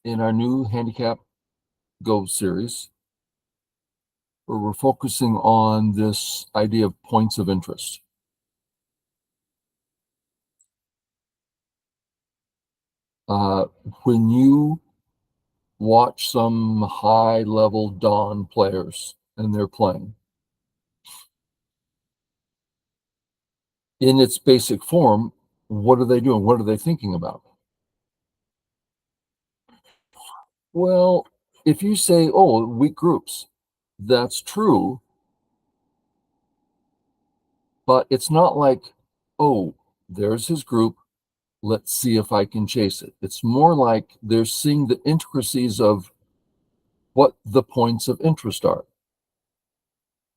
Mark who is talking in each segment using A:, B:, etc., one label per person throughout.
A: in our new Handicap Go series, where we're focusing on this idea of points of interest. When you watch some high-level Dawn players and they're playing, in its basic form, what are they doing? What are they thinking about? Well, if you say, oh, weak groups, that's true, but it's not like, oh, there's his group, let's see if I can chase it. It's more like they're seeing the intricacies of what the points of interest are.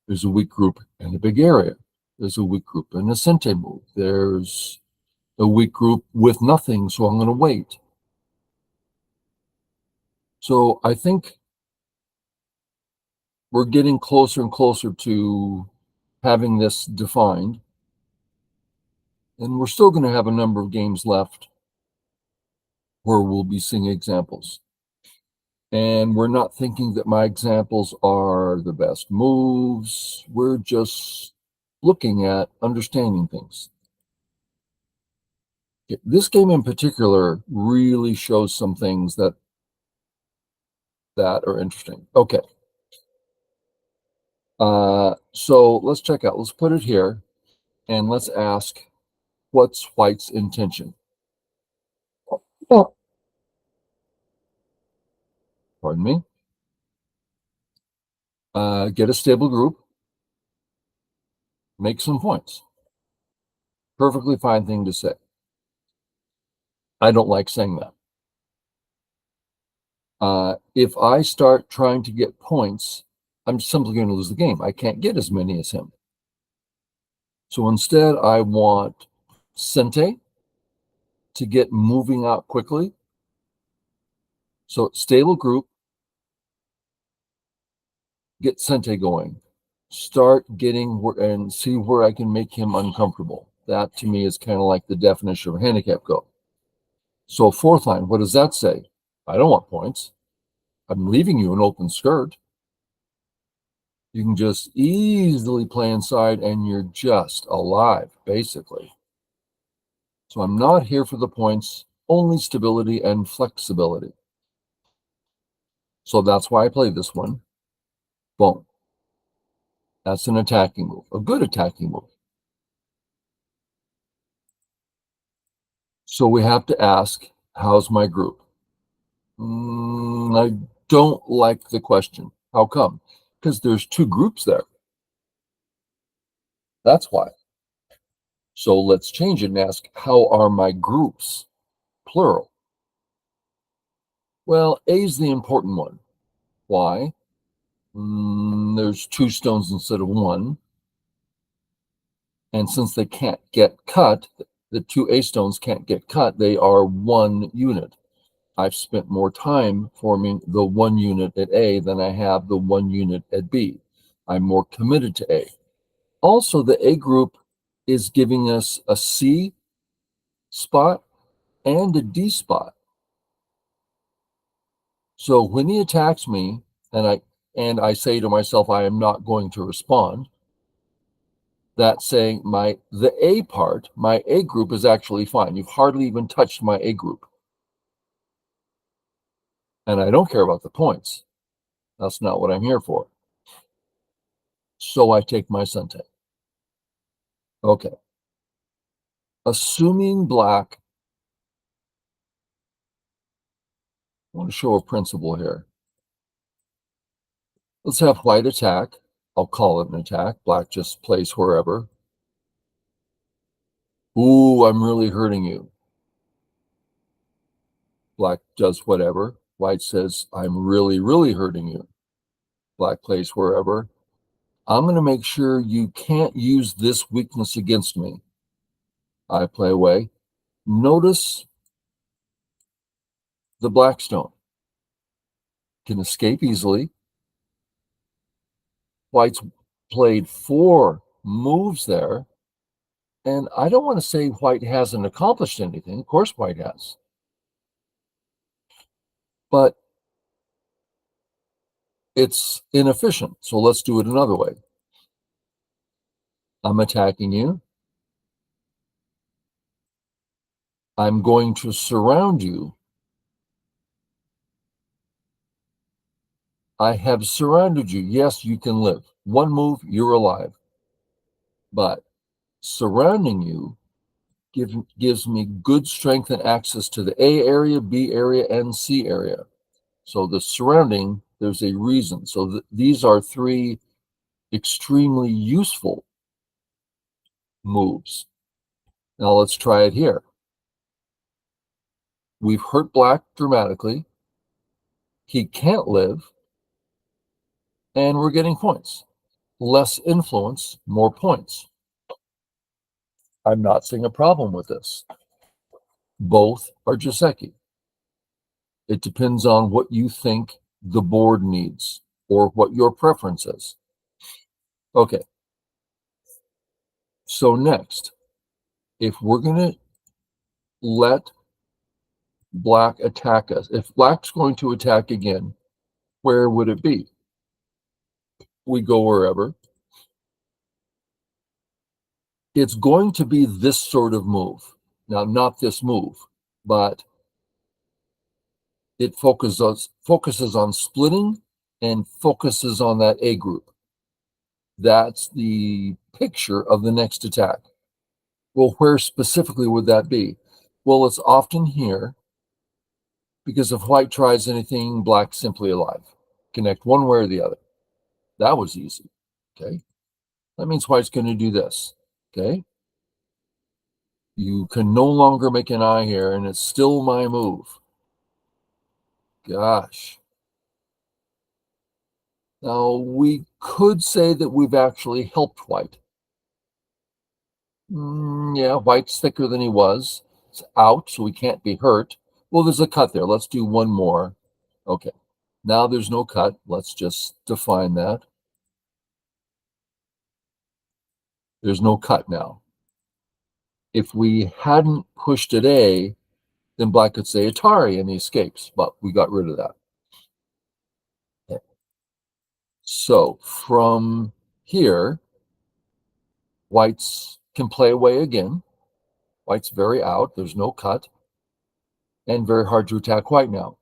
A: There's a weak group in a big area. There's a weak group in a Sente move. There's a weak group with nothing, so I'm going to wait. So I think we're getting closer and closer to having this defined. And we're still going to have a number of games left where we'll be seeing examples. And we're not thinking that my examples are the best moves. We're just looking at understanding things. This game in particular really shows some things that are interesting. Okay. So let's check out. Let's put it here and let's ask, what's white's intention? Oh, pardon me. Get a stable group, make some points. Perfectly fine thing to say. I don't like saying that. If I start trying to get points, I'm simply going to lose the game. I can't get as many as him. So instead, I want Sente to get moving out quickly. So stable group, get Sente going. Start getting and see where I can make him uncomfortable. That to me is kind of like the definition of handicap go. So fourth line, what does that say? I don't want points. I'm leaving you an open skirt. You can just easily play inside and you're just alive, basically. So I'm not here for the points, only stability and flexibility. So that's why I play this one. Boom. That's an attacking move, a good attacking move. So we have to ask, how's my group? I don't like the question. How come? Because there's two groups there. That's why. So let's change it and ask, how are my groups? Plural. Well, A is the important one. Why? There's two stones instead of one. And since they can't get cut, the two A stones can't get cut, they are one unit. I've spent more time forming the one unit at A than I have the one unit at B. I'm more committed to A. Also, the A group is giving us a C spot and a D spot. So when he attacks me and I say to myself, I am not going to respond, that's saying the A part, my A group is actually fine. You've hardly even touched my A group. And I don't care about the points. That's not what I'm here for. So I take my Sente. Okay. Assuming black, I want to show a principle here. Let's have white attack. I'll call it an attack. Black just plays wherever. Ooh, I'm really hurting you. Black does whatever. White says, I'm really, really hurting you. Black plays wherever. I'm going to make sure you can't use this weakness against me. I play away. Notice the black stone can escape easily. White's played 4 moves there. And I don't want to say white hasn't accomplished anything. Of course, white has. but it's inefficient. So let's do it another way. I'm attacking you. I'm going to surround you. I have surrounded you. Yes, you can live. One move, you're alive. But surrounding you gives me good strength and access to the A area, B area, and C area. So the surrounding, there's a reason. So these are three extremely useful moves. Now let's try it here. We've hurt black dramatically. He can't live, and we're getting points. Less influence, more points. I'm not seeing a problem with this. Both are Joseki. It depends on what you think the board needs or what your preference is. Okay. So next, if we're going to let black attack us, if black's going to attack again, where would it be? We go wherever. It's going to be this sort of move. Now, not this move, but it focuses on splitting and focuses on that A group. That's the picture of the next attack. Well, where specifically would that be? Well, it's often here because if white tries anything, black's simply alive. Connect one way or the other. That was easy. Okay. That means white's going to do this. Okay. You can no longer make an eye here, and it's still my move. Gosh. Now, we could say that we've actually helped white. Yeah, white's thicker than he was. It's out, so he can't be hurt. Well, there's a cut there. Let's do one more. Okay. Now there's no cut. Let's just define that. There's no cut now. If we hadn't pushed at A, then black could say Atari and he escapes, but we got rid of that. Okay. So from here, whites can play away again. White's very out. There's no cut. And very hard to attack white now.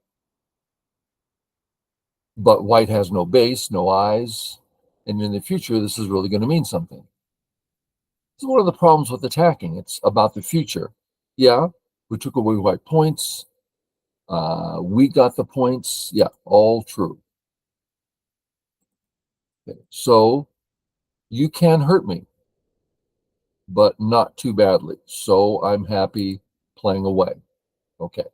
A: But white has no base, no eyes. And in the future, this is really going to mean something. This is one of the problems with attacking. It's about the future. Yeah, we took away white points. We got the points. Yeah, all true. Okay. So you can hurt me, but not too badly. So I'm happy playing away. Okay.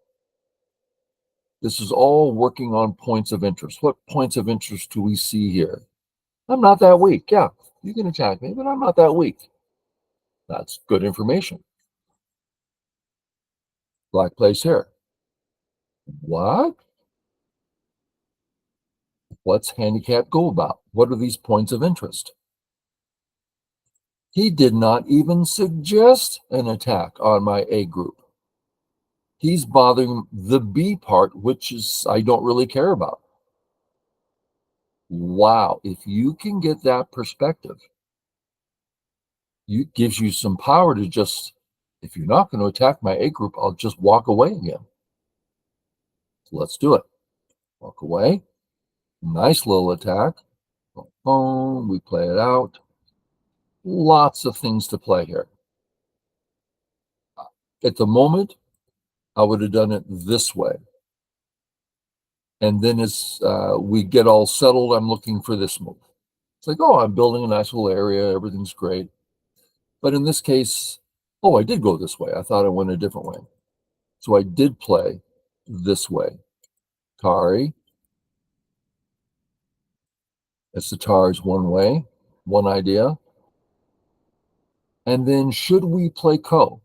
A: This is all working on points of interest. What points of interest do we see here? I'm not that weak. Yeah, you can attack me, but I'm not that weak. That's good information. Black plays here. What? What's Handicap go about? What are these points of interest? He did not even suggest an attack on my A group. He's bothering the B part, which is I don't really care about. Wow, if you can get that perspective, it gives you some power to just, if you're not going to attack my A group, I'll just walk away again. So let's do it. Walk away. Nice little attack. Boom, we play it out. Lots of things to play here. At the moment, I would have done it this way. And then as we get all settled, I'm looking for this move. It's like, oh, I'm building a nice little area. Everything's great. But in this case, oh, I did go this way. I thought I went a different way. So I did play this way. Tari. It's the Tars one way, one idea. And then should we play Ko?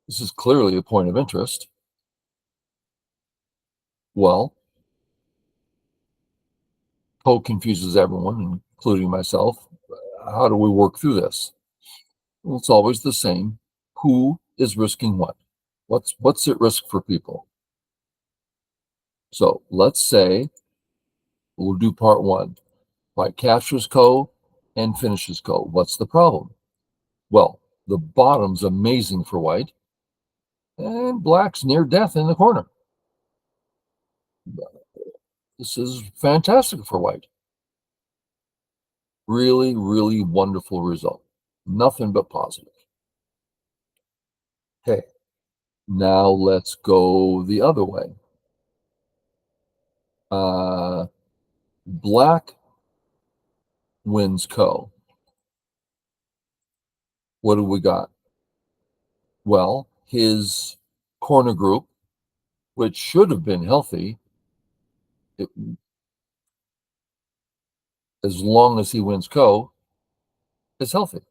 A: This is clearly a point of interest. Well, Ko confuses everyone, including myself. How do we work through this? Well, it's always the same. Who is risking what? What's at risk for people? So let's say we'll do part one. White captures ko and finishes ko. What's the problem? Well, the bottom's amazing for white, and black's near death in the corner. This is fantastic for white. Really, really wonderful result. Nothing but positive. Okay, now let's go the other way. Black wins ko. What do we got? Well, his corner group, which should have been healthy, it, as long as he wins ko, is healthy.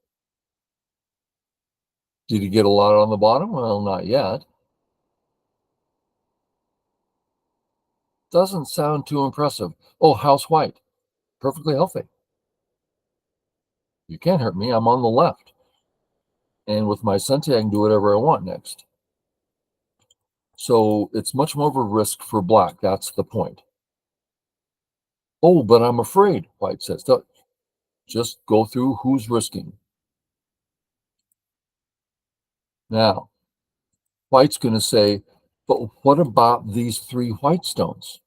A: Did he get a lot on the bottom? Well, not yet. Doesn't sound too impressive. Oh, house white, perfectly healthy. You can't hurt me. I'm on the left. And with my Sente, I can do whatever I want next. So it's much more of a risk for black. That's the point. Oh, but I'm afraid, white says. Just go through who's risking. Now, white's going to say, but what about these three white stones?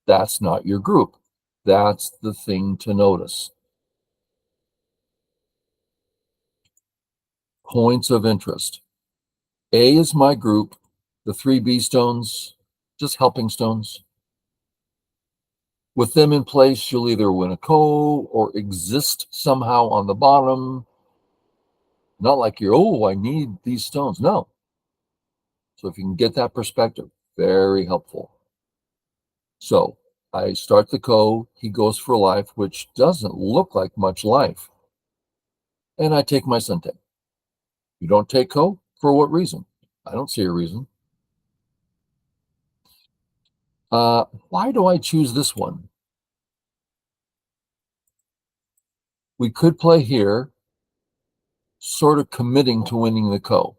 A: That's not your group. That's the thing to notice. Points of interest. A is my group. The three B stones, just helping stones. With them in place, you'll either win a ko or exist somehow on the bottom. Not like you're, oh, I need these stones. No. So if you can get that perspective, very helpful. So I start the ko, he goes for life, which doesn't look like much life. And I take my Sente. You don't take ko? For what reason? I don't see a reason. Why do I choose this one? We could play here, sort of committing to winning the ko.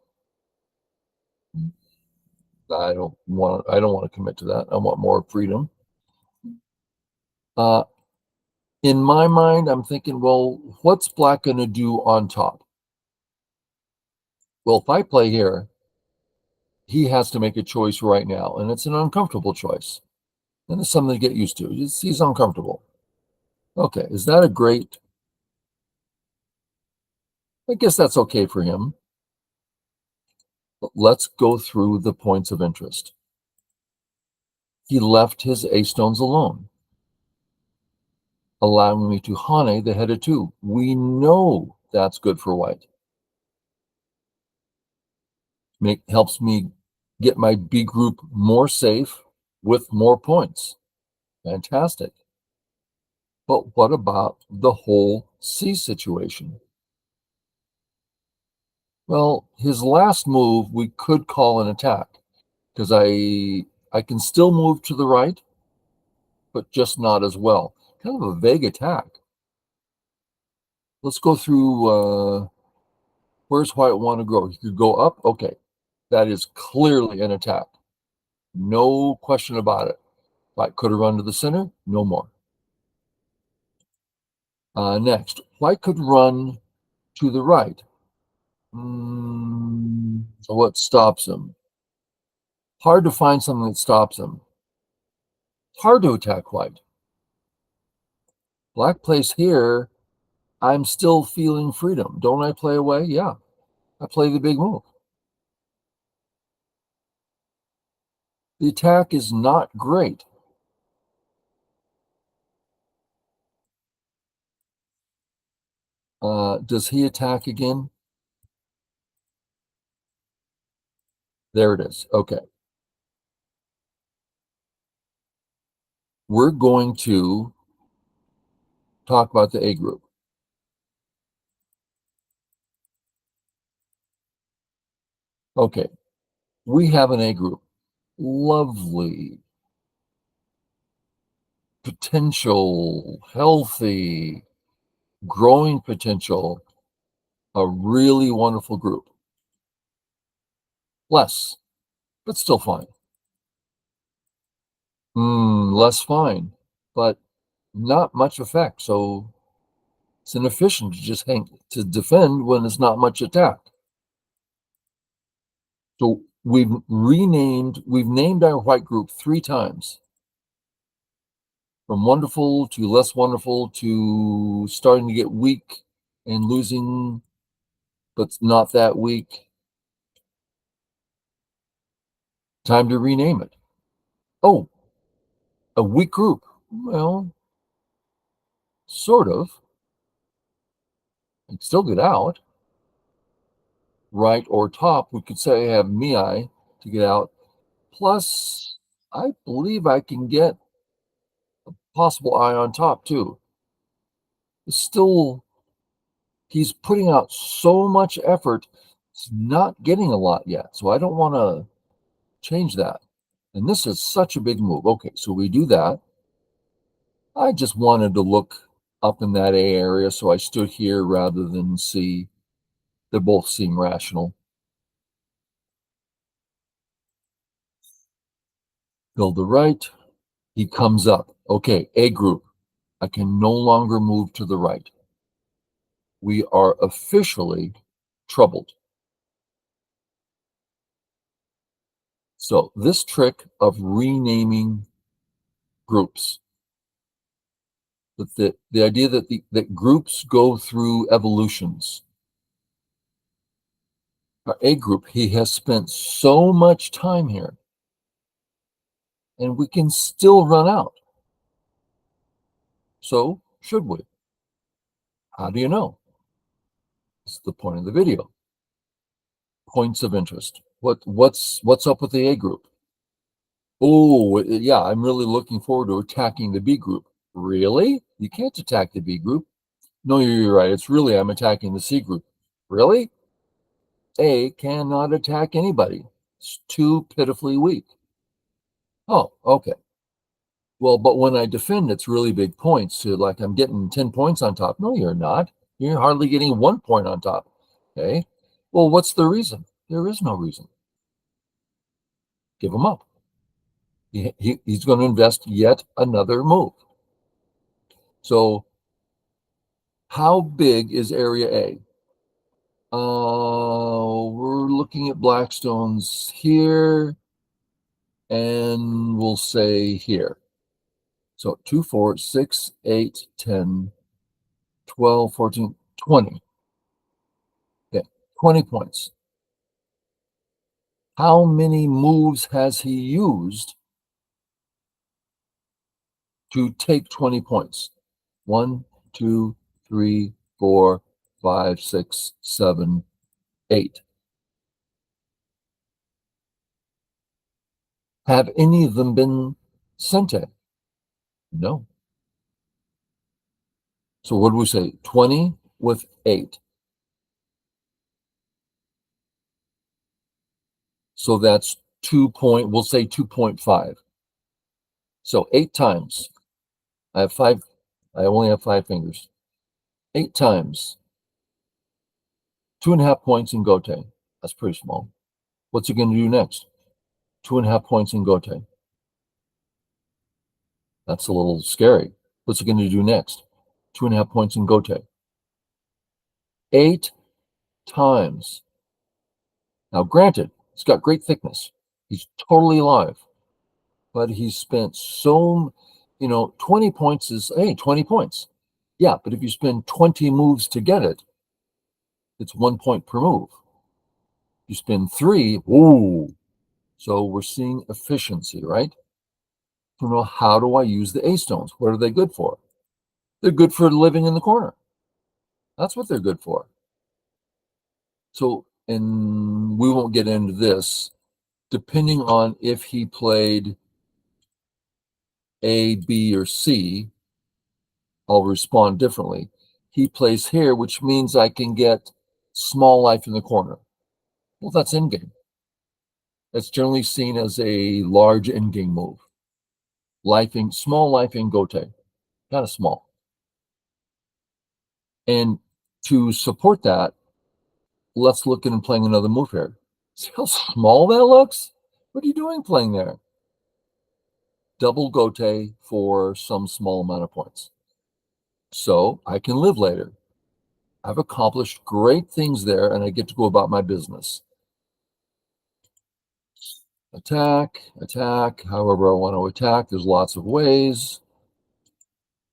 A: I don't want to commit to that. I want more freedom. In my mind, I'm thinking, well, what's black going to do on top? Well, if I play here, he has to make a choice right now, and it's an uncomfortable choice. And it's something to get used to. He's uncomfortable. Okay, is that a great? I guess that's okay for him. But let's go through the points of interest. He left his A stones alone, allowing me to hane the head of two. We know that's good for white. Helps me get my B group more safe with more points. Fantastic. But what about the whole C situation? Well, his last move we could call an attack because I can still move to the right, but just not as well. Kind of a vague attack. Let's go through where's white want to go? You could go up. Okay. That is clearly an attack. No question about it. White could have run to the center. No more. Next, white could run to the right. So what stops him? Hard to find something that stops him. Hard to attack white. Black plays here. I'm still feeling freedom. Don't I play away? Yeah. I play the big move. The attack is not great. Does he attack again? There it is. Okay. We're going to talk about the A group. Okay. We have an A group. Lovely, potential, healthy, growing potential, a really wonderful group. Less, but still fine. Less fine, but not much effect. So it's inefficient to just to defend when it's not much attack. So we've named our white group 3 times, from wonderful to less wonderful to starting to get weak and losing, but not that weak. Time to rename it. Oh, a weak group. Well, sort of. It's still get out. Right or top, we could say I have Miai to get out. Plus, I believe I can get possible eye on top too. It's still, he's putting out so much effort. It's not getting a lot yet. So I don't want to change that. And this is such a big move. Okay, so we do that. I just wanted to look up in that A area, so I stood here rather than C. They both seem rational. Go to the right. He comes up. Okay, A group. I can no longer move to the right. We are officially troubled. So this trick of renaming groups, the idea that groups go through evolutions. Our A group, he has spent so much time here, and we can still run out. So should we? How do you know? It's the point of the video. Points of interest. What's up with the A group? Oh, yeah, I'm really looking forward to attacking the B group. Really? You can't attack the B group. No, you're right. It's really, I'm attacking the C group. Really? A cannot attack anybody. It's too pitifully weak. Oh, okay. Well, but when I defend, it's really big points. So, like, I'm getting 10 points on top. No, you're not. You're hardly getting 1 point on top. Okay. Well, what's the reason? There is no reason. Give him up. He's going to invest yet another move. So, how big is area A? We're looking at Blackstone's here, and we'll say here. So 2, 4, 6, 8, 10, 12, 14, 20. Okay, 20 points. How many moves has he used to take 20 points? 1, 2, 3, 4, 5, 6, 7, 8. Have any of them been Sente? No. So what do we say? 20 with 8. So that's we'll say 2.5. So 8 times. I only have 5 fingers. 8 times. 2.5 points in Gote. That's pretty small. What's he going to do next? 2.5 points in Gote. That's a little scary. What's he going to do next? 2.5 points in Gote. 8 times. Now, granted, he's got great thickness. He's totally alive. But he's spent 20 points is, hey, 20 points. Yeah, but if you spend 20 moves to get it, it's 1 point per move. You spend 3, ooh. So we're seeing efficiency, right? So how do I use the A stones? What are they good for? They're good for living in the corner. That's what they're good for. So, and we won't get into this, depending on if he played A, B, or C, I'll respond differently. He plays here, which means I can get small life in the corner. Well, that's endgame. That's generally seen as a large endgame move. Small life in Gote, kind of small. And to support that, let's look at him playing another move here. See how small that looks? What are you doing playing there? double gote for some small amount of points. So I can live later. I've accomplished great things there, and I get to go about my business. Attack, attack, however I want to attack. There's lots of ways.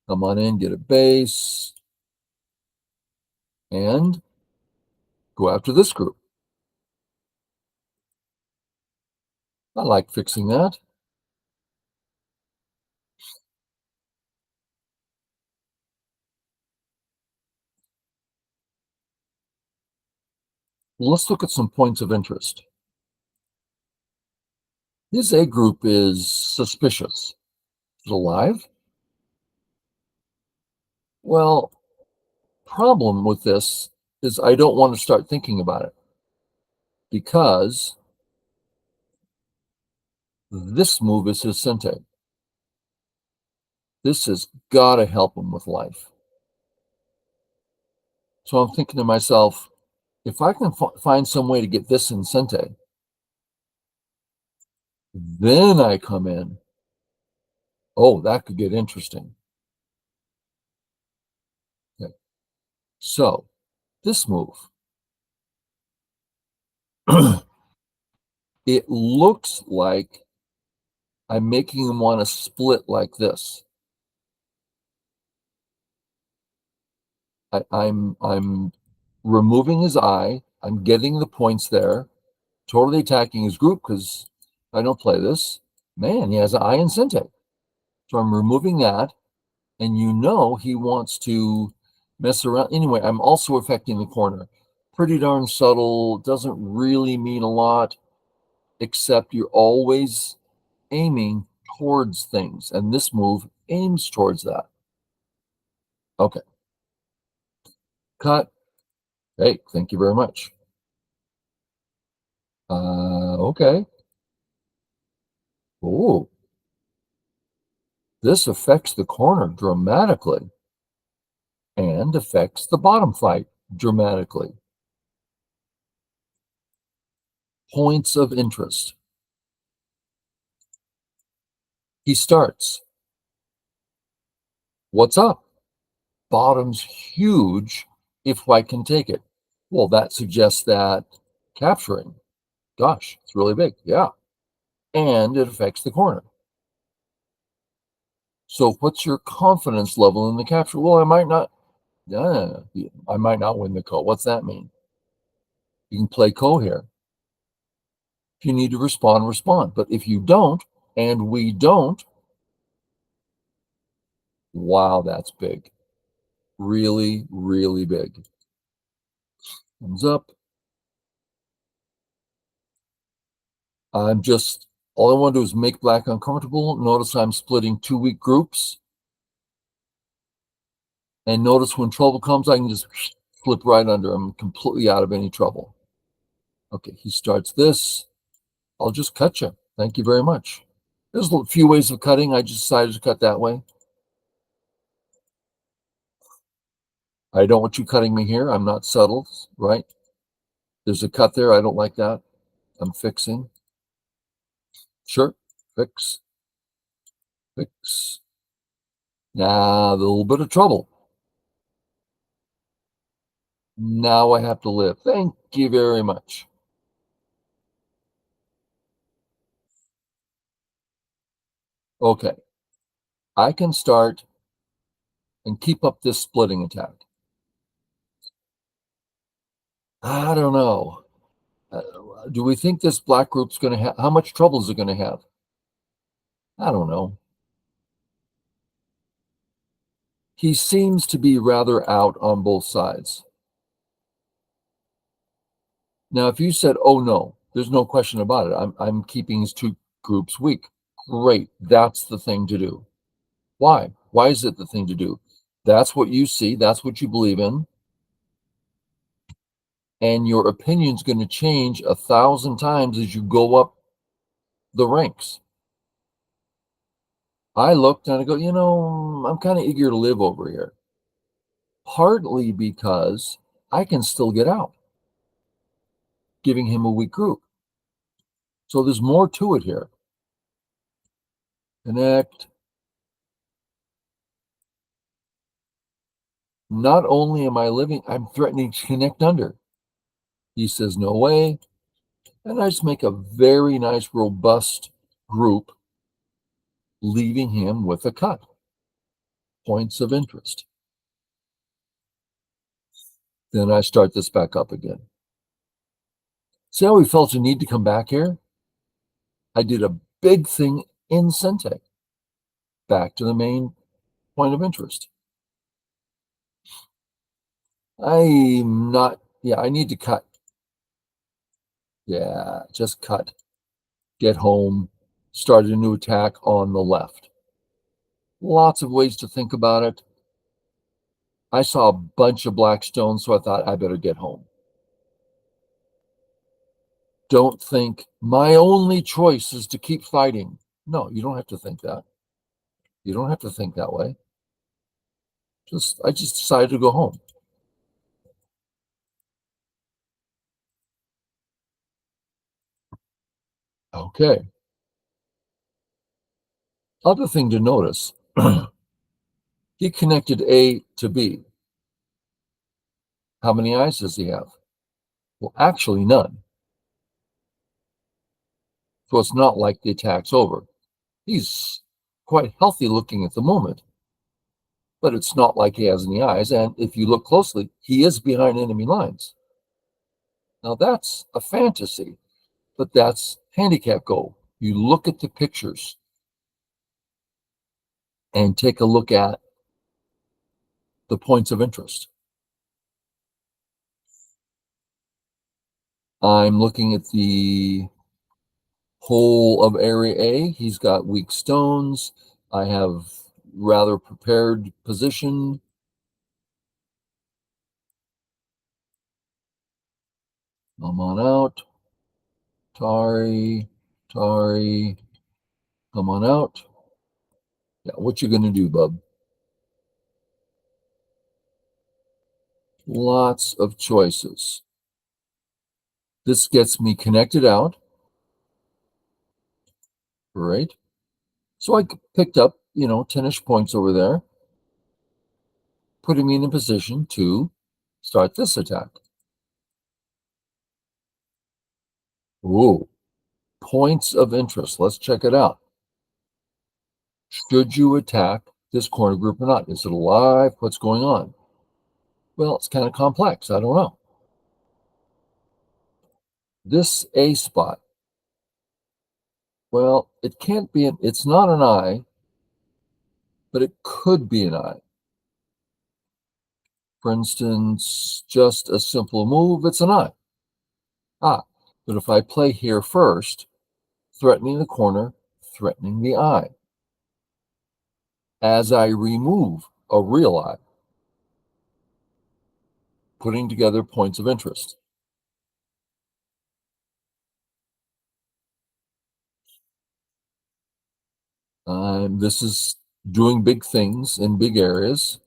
A: Come on in, get a base, and go after this group. I like fixing that. Let's look at some points of interest. His A group is suspicious. Is it alive? Well, problem with this is I don't want to start thinking about it because this move is his Sente. This has got to help him with life. So I'm thinking to myself, if I can find some way to get this in Sente, then I come in. Oh, that could get interesting. Okay. So this move, it looks like I'm making him want to split like this. I'm removing his eye. I'm getting the points there. Totally attacking his group because I don't play this. Man, he has an eye in Sente. So I'm removing that. And you know he wants to mess around. Anyway, I'm also affecting the corner. Pretty darn subtle. Doesn't really mean a lot, except you're always aiming towards things. And this move aims towards that. Okay. Cut. Hey, thank you very much. Okay. Oh, this affects the corner dramatically and affects the bottom fight dramatically. Points of interest. He starts. What's up? Bottom's huge if white can take it. Well, that suggests that capturing, gosh, it's really big. Yeah. And it affects the corner. So what's your confidence level in the capture? Well, I might not win the ko. What's that mean? You can play ko here. If you need to respond, respond. But if you don't, and we don't, wow, that's big. Really, really big. Thumbs up. All I want to do is make black uncomfortable. Notice I'm splitting 2 weak groups. And notice when trouble comes, I can just flip right under. I'm completely out of any trouble. Okay, he starts this. I'll just cut you. Thank you very much. There's a few ways of cutting. I just decided to cut that way. I don't want you cutting me here. I'm not subtle, right? There's a cut there. I don't like that. I'm fixing. Sure. Fix. Fix. Now, a little bit of trouble. Now I have to live. Thank you very much. Okay. I can start and keep up this splitting attack. I don't know. Do we think this black group's going to have, how much trouble is it going to have? I don't know. He seems to be rather out on both sides. Now, if you said, oh no, there's no question about it. I'm keeping his 2 groups weak. Great. That's the thing to do. Why? Why is it the thing to do? That's what you see. That's what you believe in. And your opinion's going to change 1,000 times as you go up the ranks. I looked and I go, I'm kind of eager to live over here. Partly because I can still get out, giving him a weak group. So there's more to it here. Connect. Not only am I living, I'm threatening to connect under. He says, no way. And I just make a very nice, robust group, leaving him with a cut. Points of interest. Then I start this back up again. See how we felt a need to come back here? I did a big thing in Sente. Back to the main point of interest. I'm not, I need to cut. Yeah, just cut. Get home, start a new attack on the left. Lots of ways to think about it. I saw a bunch of black stones, so I thought I better get home. Don't think my only choice is to keep fighting. No, you don't have to think that. You don't have to think that way. I just decided to go home. Okay. Other thing to notice, he connected A to B. How many eyes does he have? Well, actually none. So it's not like the attack's over. He's quite healthy looking at the moment, but it's not like he has any eyes. And if you look closely, he is behind enemy lines. Now that's a fantasy, but that's handicap Go. You look at the pictures and take a look at the points of interest. I'm looking at the whole of area A. He's got weak stones. I have rather prepared position. Come on out. Tari, Tari, come on out. Yeah, what you gonna do, bub? Lots of choices. This gets me connected out. Great. So I picked up, 10-ish points over there, putting me in a position to start this attack. Ooh, points of interest. Let's check it out. Should you attack this corner group or not? Is it alive? What's going on? Well, it's kind of complex. I don't know. This A spot, well, it can't be, it's not an eye, but it could be an eye. For instance, just a simple move, it's an eye. But if I play here first, threatening the corner, threatening the eye, as I remove a real eye, putting together points of interest. This is doing big things in big areas.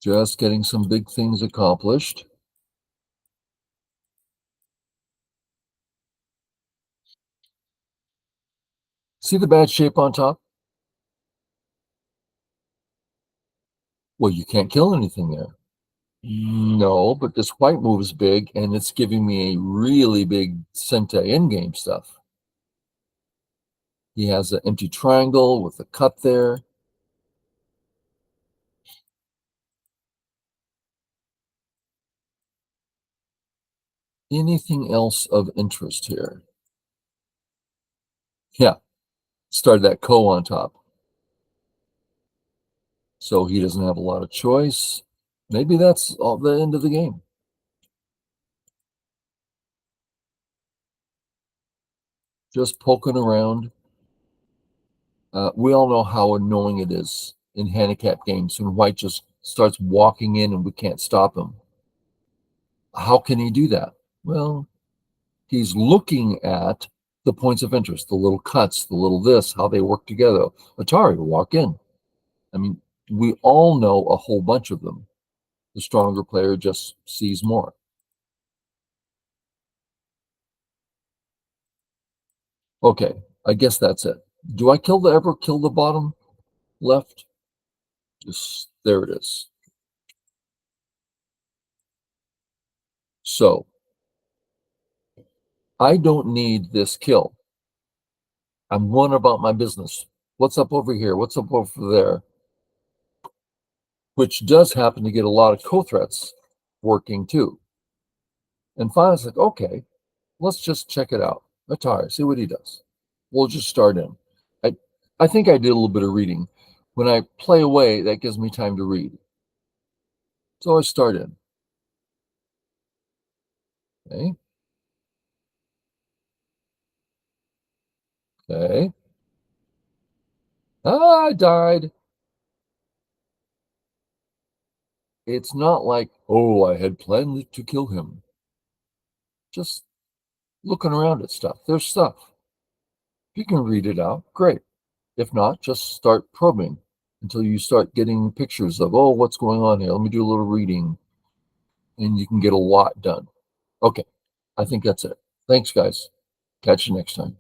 A: Just getting some big things accomplished. See the bad shape on top? Well, you can't kill anything there. No, but this white move is big, and it's giving me a really big Sente in-game stuff. He has an empty triangle with a cut there. Anything else of interest here? Yeah, started that ko on top. So he doesn't have a lot of choice. Maybe that's all the end of the game. Just poking around. We all know how annoying it is in handicap games when white just starts walking in and we can't stop him. How can he do that? Well, he's looking at the points of interest, the little cuts, the little this, how they work together. Atari will walk in. I mean, we all know a whole bunch of them. The stronger player just sees more. Okay, I guess that's it. Do I ever kill the bottom left? Just there it is. So I don't need this kill. I'm one about my business. What's up over here? What's up over there? Which does happen to get a lot of co-threats working too. And finally, it's like, okay, let's just check it out. Atari, see what he does. We'll just start in. I, I think I did a little bit of reading. When I play away, that gives me time to read. So I start in. Okay. Okay. Ah, I died. It's not like, oh, I had planned to kill him. Just looking around at stuff. There's stuff. If you can read it out, great. If not, just start probing until you start getting pictures of, oh, what's going on here? Let me do a little reading. And you can get a lot done. Okay, I think that's it. Thanks, guys. Catch you next time.